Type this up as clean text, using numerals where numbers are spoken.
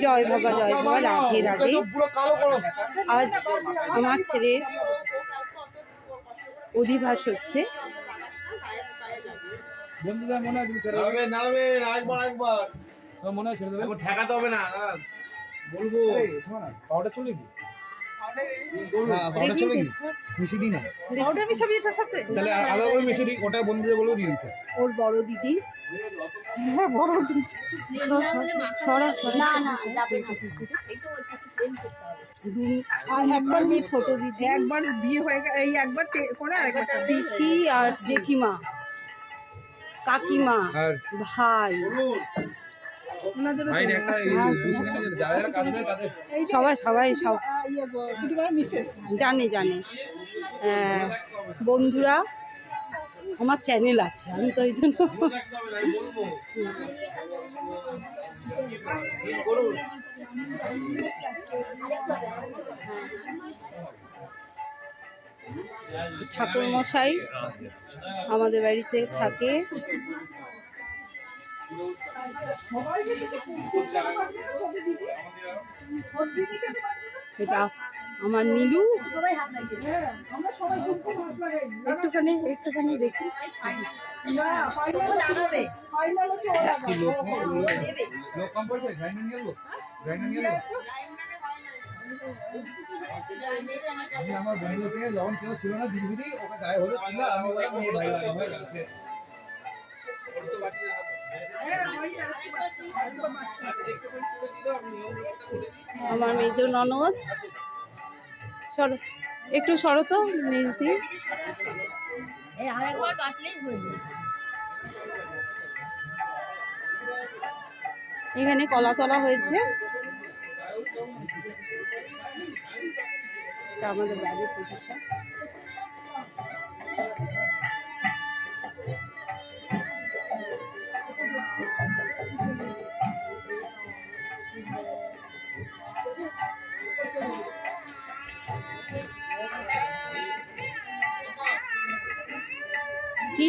জয় বাবা জয় বাবা, রাধে রাধে। আজ আমার ছেলের অধিবাস হচ্ছে। বন্ধুদের মনে হয় তুমি ছেড়ে দেবে, মনে হয় ছেড়ে দেবে, ঠেকাতে হবে না বলবো। পাউডার চলে কি? পাউডার চলে কি? মিশিয়ে দিই না, পাউডার মিশাবি এটার সাথে? তাহলে আলাদা করে মিশিয়ে দিই। ওটা বন্ধুদের বলবো দিয়ে দিতে। ওর বড় দিদি, হ্যাঁ বড় দিদি, আর একবার মেয়ে ছোট দিদি, একবার বিয়ে হয়ে গেছে, এই একবার করে পিসি আর জেঠিমা, কাকিমা, ভাই, সবাই সবাই সব জানে জানে। বন্ধুরা, আমার চ্যানেল আছে, আমি তো এই জন্য ঠাকুরমশাই আমাদের বাড়িতে থাকে। এটা আমার নীলু, একটুখানি একটুখানি দেখি। আমার বন্ধুকে যখন কেউ ছিল না দিদি দিদি ওকে গায়ে হলুদ দিলা, আমি বললাম এই ভাই লাগা হয়ে গেছে। আমার মেজ ননদ, সরো একটু, সরো তো মেজদি। এখানে কলা তলা হয়েছে, এটা আমাদের বাড়ির পজিশন। কি